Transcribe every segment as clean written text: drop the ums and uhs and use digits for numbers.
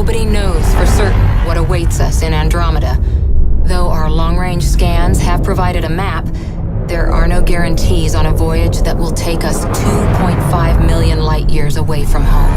Nobody knows for certain what awaits us in Andromeda. Though our long-range scans have provided a map, there are no guarantees on a voyage that will take us 2.5 million light years away from home.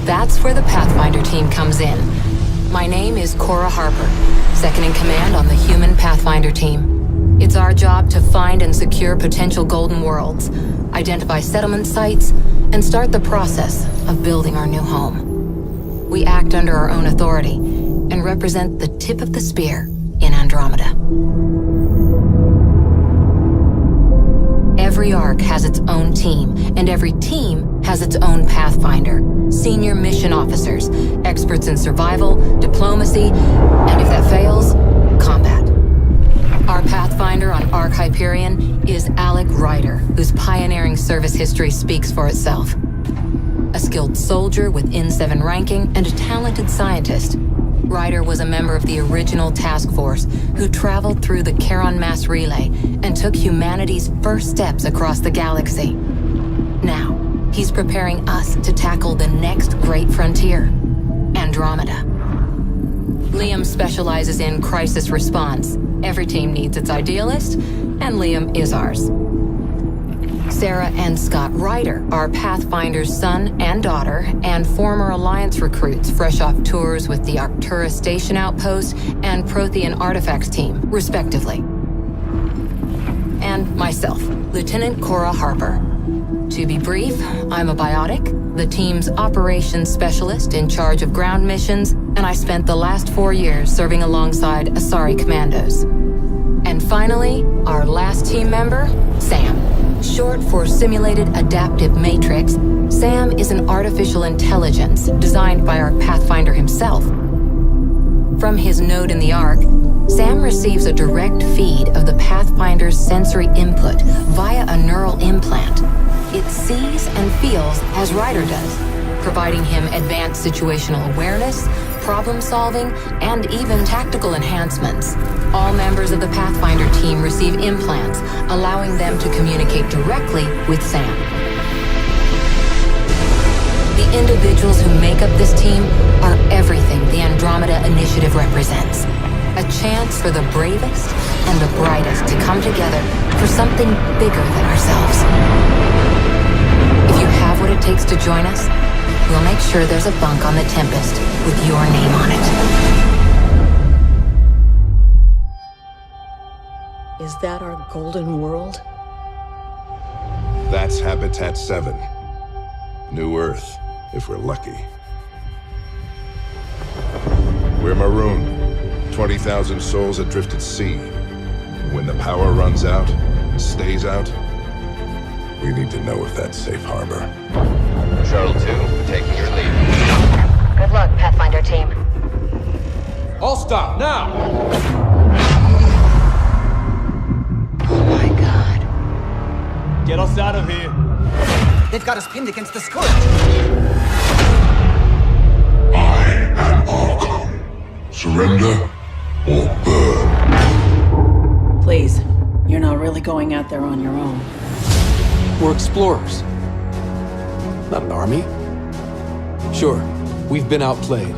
That's where the Pathfinder team comes in. My name is Cora Harper, second in command on the human Pathfinder team. It's our job to find and secure potential golden worlds, identify settlement sites, and start the process of building our new home. We act under our own authority and represent the tip of the spear in Andromeda. Every arc has its own team, and every team has its own Pathfinder, senior mission officers, experts in survival, diplomacy, and if that fails, combat. Our Pathfinder on Arc Hyperion is Alec Ryder, whose pioneering service history speaks for itself. A skilled soldier with N7 ranking and a talented scientist, Ryder was a member of the original task force who traveled through the Charon Mass Relay and took humanity's first steps across the galaxy. Now, he's preparing us to tackle the next great frontier, Andromeda. Liam specializes in crisis response. Every team needs its idealist, and Liam is ours. Sarah and Scott Ryder are Pathfinder's son and daughter, and former Alliance recruits fresh off tours with the Arcturus Station Outpost and Prothean Artifacts team, respectively. And myself, Lieutenant Cora Harper. To be brief, I'm a biotic, the team's operations specialist in charge of ground missions, and I spent the last 4 years serving alongside Asari commandos. And finally, our last team member, Sam. Short for Simulated Adaptive Matrix, Sam is an artificial intelligence designed by our Pathfinder himself. From his node in the Ark, Sam receives a direct feed of the Pathfinder's sensory input via a neural implant. It sees and feels as Ryder does, providing him advanced situational awareness, problem-solving, and even tactical enhancements. All members of the Pathfinder team receive implants, allowing them to communicate directly with Sam. The individuals who make up this team are everything the Andromeda Initiative represents. A chance for the bravest and the brightest to come together for something bigger than ourselves. If you have what it takes to join us, we'll make sure there's a bunk on the Tempest with your name on it. Is that our golden world? That's Habitat 7. New Earth, if we're lucky. We're marooned. 20,000 souls adrift at sea. When the power runs out, stays out, we need to know if that's safe harbor. Shuttle 2, taking your lead. Good luck, Pathfinder team. All stop, now! Oh my god. Get us out of here. They've got us pinned against the Scourge. I am Archon. Surrender or burn. Please, you're not really going out there on your own. We're explorers. Not an army. Sure, we've been outplayed.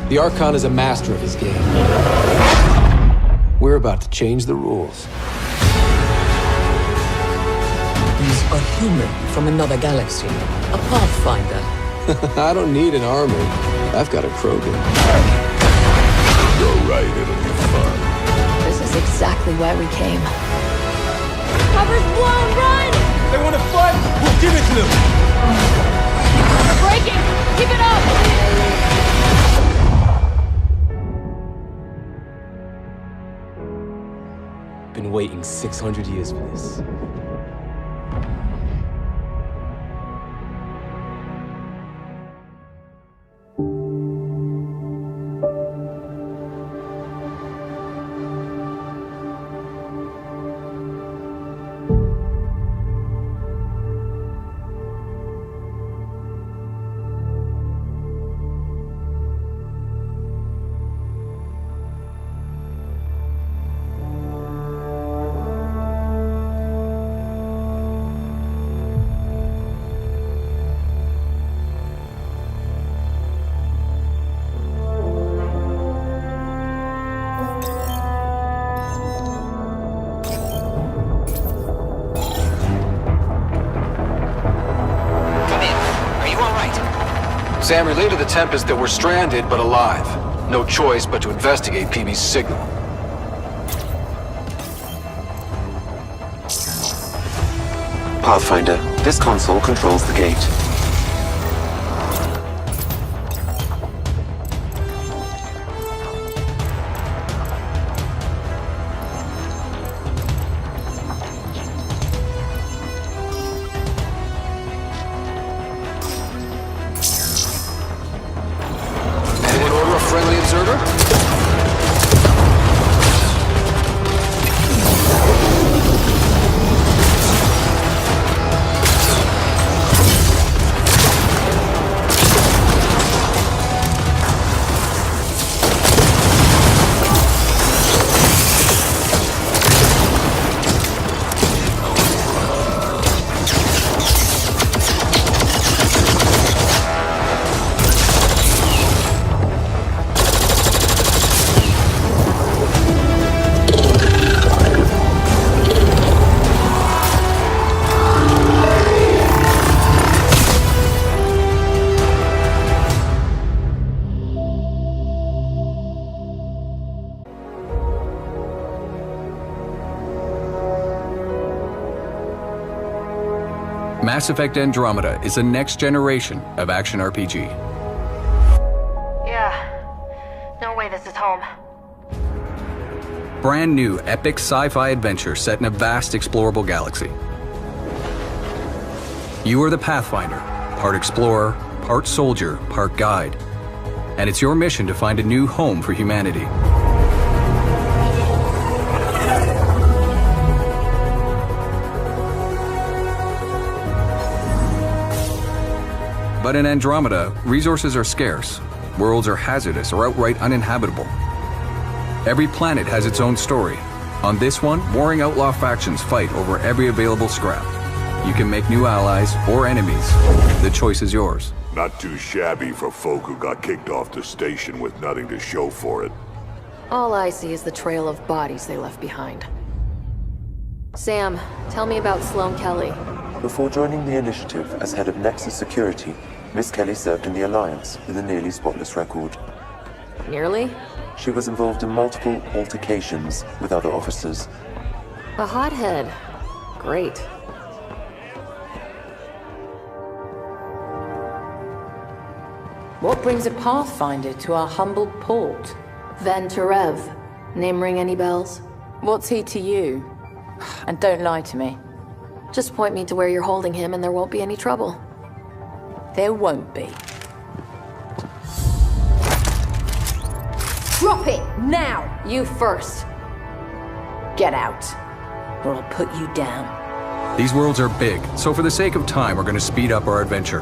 The Archon is a master of his game. We're about to change the rules. He's a human from another galaxy. A Pathfinder. I don't need an army. I've got a Krogan. You're right, it'll be fun. This is exactly why we came. Cover's blown, run! They want to fight? We'll give it to them! We're breaking! Keep it up! Been waiting 600 years for this. Sam, relay to the Tempest that we're stranded but alive. No choice but to investigate PB's signal. Pathfinder, this console controls the gate. Anyone order a friendly observer? Mass Effect Andromeda is the next generation of action RPG. Yeah. No way this is home. Brand new epic sci-fi adventure set in a vast explorable galaxy. You are the Pathfinder, part explorer, part soldier, part guide. And it's your mission to find a new home for humanity. But in Andromeda, resources are scarce, worlds are hazardous or outright uninhabitable. Every planet has its own story. On this one, warring outlaw factions fight over every available scrap. You can make new allies or enemies. The choice is yours. Not too shabby for folk who got kicked off the station with nothing to show for it. All I see is the trail of bodies they left behind. Sam, tell me about Sloane Kelly. Before joining the initiative as head of Nexus Security, Miss Kelly served in the Alliance with a nearly spotless record. Nearly? She was involved in multiple altercations with other officers. A hothead. Great. What brings a Pathfinder to our humble port? Van Terev. Name ring any bells? What's he to you? And don't lie to me. Just point me to where you're holding him and there won't be any trouble. There won't be. Drop it! Now! You first. Get out, or I'll put you down. These worlds are big, so for the sake of time, we're going to speed up our adventure.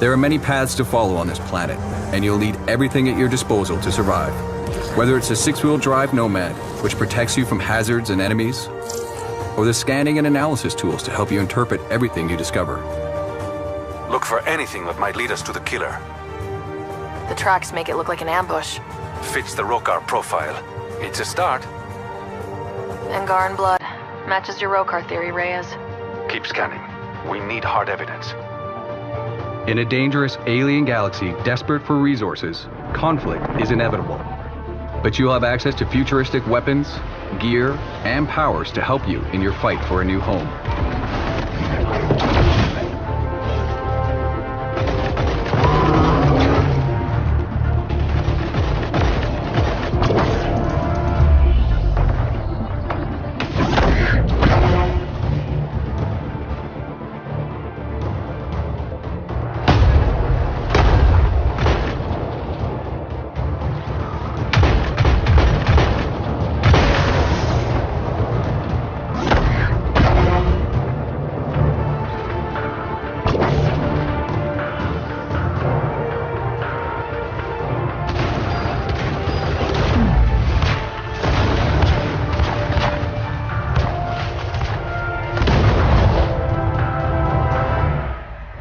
There are many paths to follow on this planet, and you'll need everything at your disposal to survive. Whether it's a six-wheel drive Nomad, which protects you from hazards and enemies, or the scanning and analysis tools to help you interpret everything you discover. Look for anything that might lead us to the killer. The tracks make it look like an ambush. Fits the Rokar profile. It's a start. Angaran blood. Matches your Rokar theory, Reyes. Keep scanning. We need hard evidence. In a dangerous alien galaxy desperate for resources, conflict is inevitable. But you'll have access to futuristic weapons, gear, and powers to help you in your fight for a new home.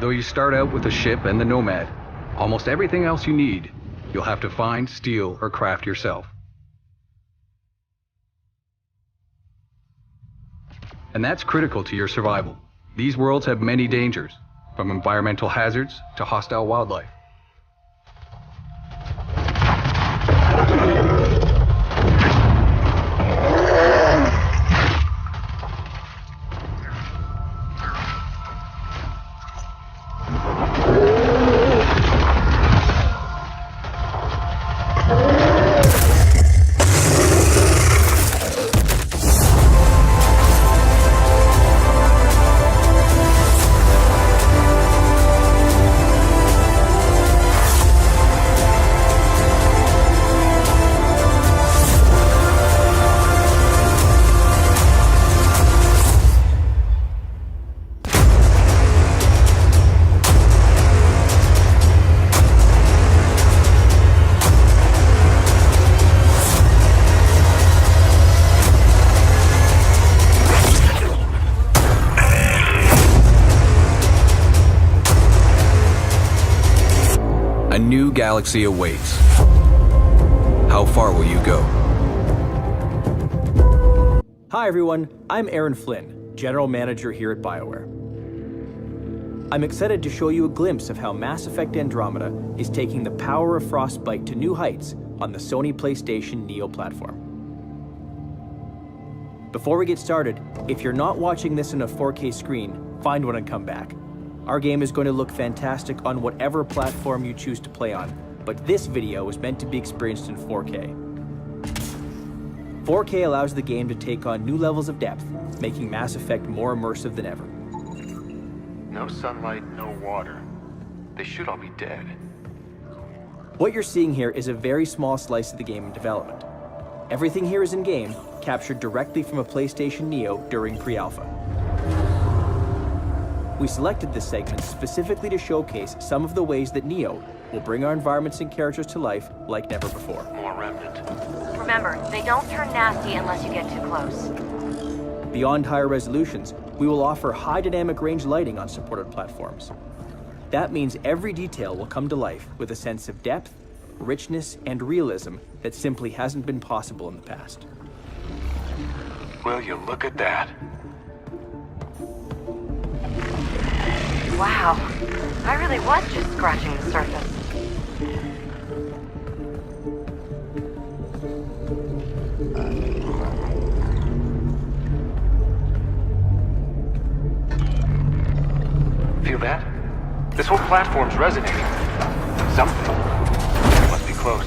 Though you start out with the ship and the Nomad, almost everything else you need, you'll have to find, steal, or craft yourself. And that's critical to your survival. These worlds have many dangers, from environmental hazards to hostile wildlife. A new galaxy awaits. How far will you go? Hi everyone, I'm Aaron Flynn, General Manager here at BioWare. I'm excited to show you a glimpse of how Mass Effect Andromeda is taking the power of Frostbite to new heights on the Sony PlayStation Neo platform. Before we get started, if you're not watching this on a 4K screen, find one and come back. Our game is going to look fantastic on whatever platform you choose to play on, but this video is meant to be experienced in 4K. 4K allows the game to take on new levels of depth, making Mass Effect more immersive than ever. No sunlight, no water. They should all be dead. What you're seeing here is a very small slice of the game in development. Everything here is in-game, captured directly from a PlayStation Neo during pre-alpha. We selected this segment specifically to showcase some of the ways that Neo will bring our environments and characters to life like never before. More Remnant. Remember, they don't turn nasty unless you get too close. Beyond higher resolutions, we will offer high dynamic range lighting on supported platforms. That means every detail will come to life with a sense of depth, richness, and realism that simply hasn't been possible in the past. Will you look at that? Wow, I really was just scratching the surface. Feel that? This whole platform's resonating. Something. It must be close.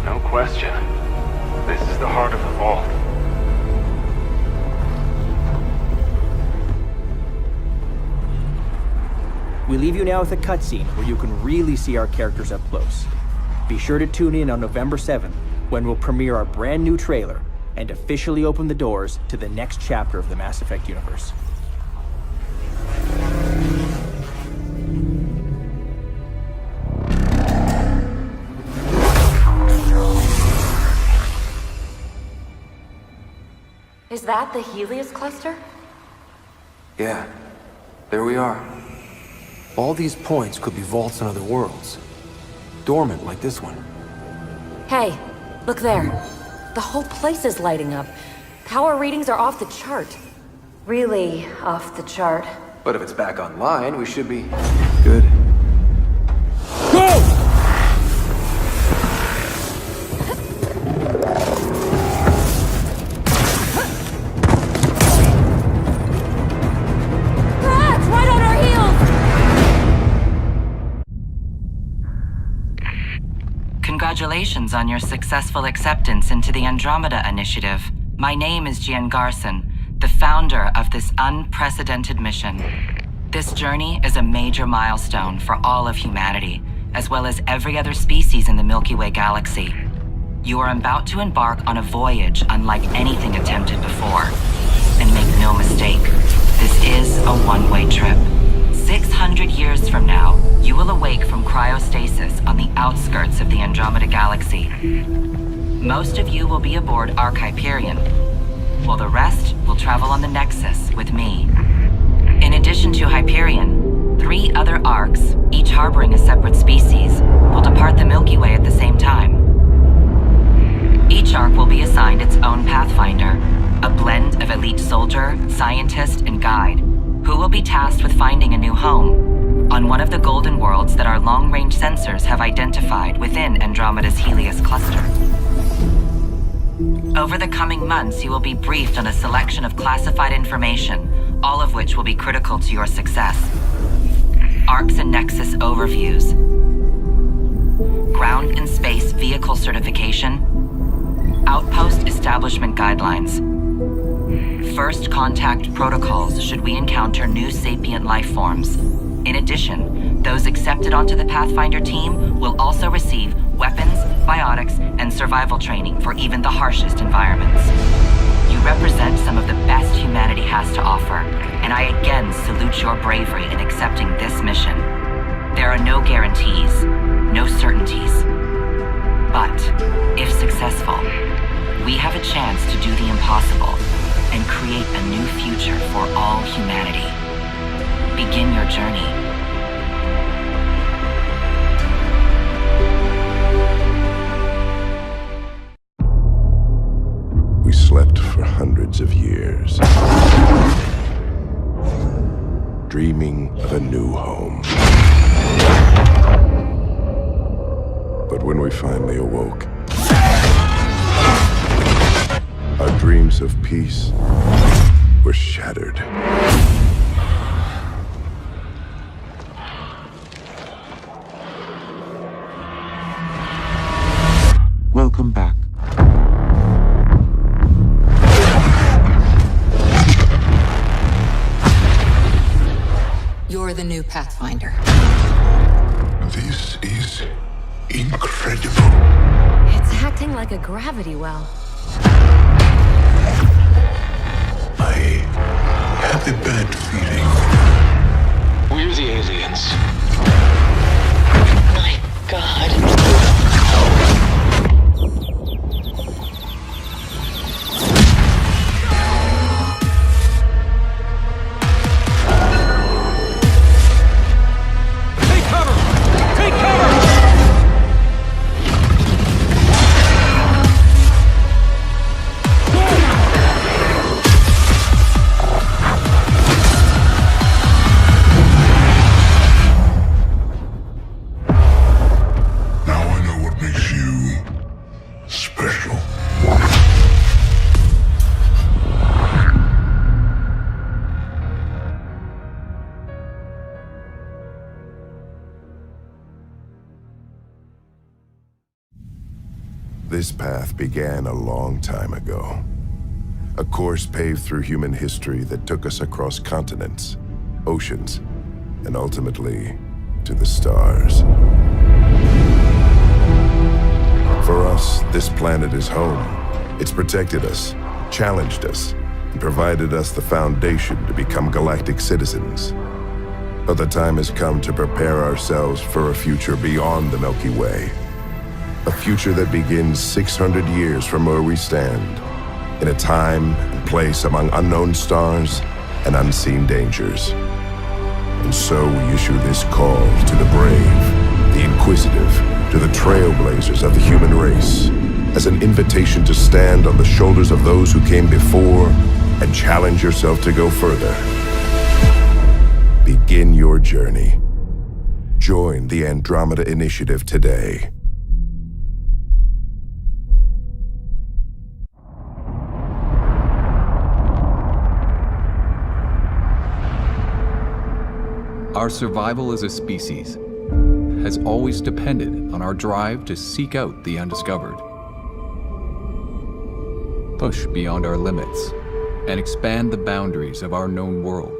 No question. This is the heart of the vault. We leave you now with a cutscene where you can really see our characters up close. Be sure to tune in on November 7th, when we'll premiere our brand new trailer and officially open the doors to the next chapter of the Mass Effect universe. Is that the Helios cluster? Yeah, there we are. All these points could be vaults on other worlds. Dormant like this one. Hey, look there. The whole place is lighting up. Power readings are off the chart. Really off the chart. But if it's back online, we should be good. Go! Congratulations on your successful acceptance into the Andromeda Initiative. My name is Gian Garson, the founder of this unprecedented mission. This journey is a major milestone for all of humanity, as well as every other species in the Milky Way galaxy. You are about to embark on a voyage unlike anything attempted before. And make no mistake, this is a one-way trip. 600 years from now, you will awake from cryostasis on the outskirts of the Andromeda Galaxy. Most of you will be aboard Ark Hyperion, while the rest will travel on the Nexus with me. In addition to Hyperion, 3 other Arks, each harboring a separate species, will depart the Milky Way at the same time. Each Ark will be assigned its own Pathfinder, a blend of elite soldiers be tasked with finding a new home on one of the golden worlds that our long-range sensors have identified within Andromeda's Helios cluster. Over the coming months, you will be briefed on a selection of classified information, all of which will be critical to your success. Arcs and Nexus overviews, ground and space vehicle certification, outpost establishment guidelines, first contact protocols should we encounter new sapient life forms. In addition, those accepted onto the Pathfinder team will also receive weapons, biotics, and survival training for even the harshest environments. You represent some of the best humanity has to offer, and I again salute your bravery in accepting this mission. There are no guarantees, no certainties. But, if successful, we have a chance to do the impossible and create a new future for all humanity. Begin your journey. We slept for hundreds of years, dreaming of a new home. But when we finally awoke, our dreams of peace were shattered. Welcome back. You're the new Pathfinder. This is incredible. It's acting like a gravity well. I have a bad feeling. We're the aliens. My God. This path began a long time ago. A course paved through human history that took us across continents, oceans, and ultimately to the stars. For us, this planet is home. It's protected us, challenged us, and provided us the foundation to become galactic citizens. But the time has come to prepare ourselves for a future beyond the Milky Way. A future that begins 600 years from where we stand, in a time and place among unknown stars and unseen dangers. And so we issue this call to the brave, the inquisitive, to the trailblazers of the human race, as an invitation to stand on the shoulders of those who came before and challenge yourself to go further. Begin your journey. Join the Andromeda Initiative today. Our survival as a species has always depended on our drive to seek out the undiscovered, push beyond our limits, and expand the boundaries of our known world.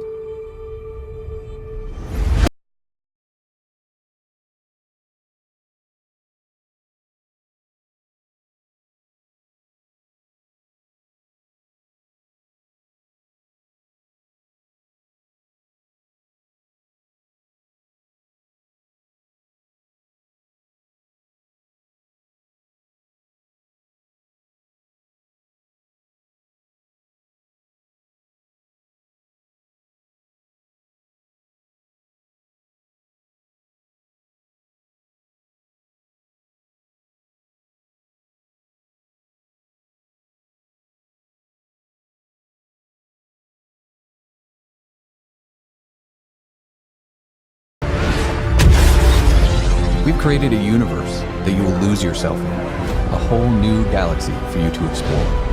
I've created a universe that you will lose yourself in. A whole new galaxy for you to explore.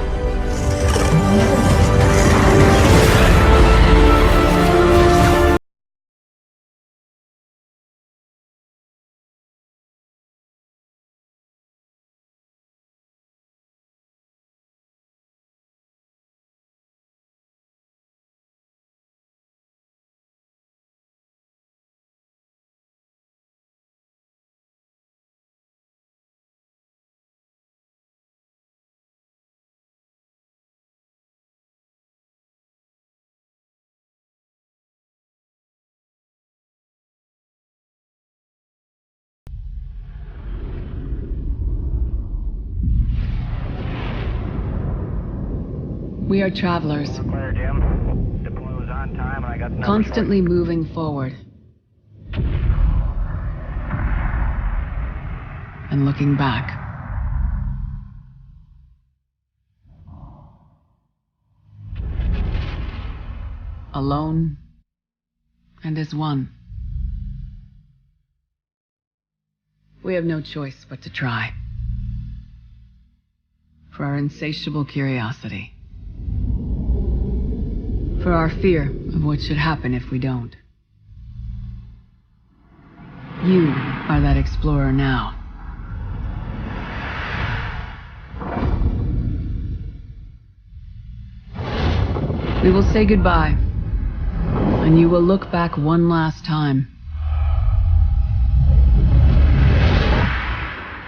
We are travelers, constantly moving forward and looking back. Alone and as one. We have no choice but to try. For our insatiable curiosity. For our fear of what should happen if we don't. You are that explorer now. We will say goodbye, and you will look back one last time.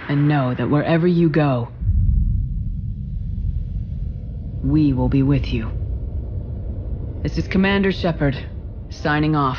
And know that wherever you go, we will be with you. This is Commander Shepard, signing off.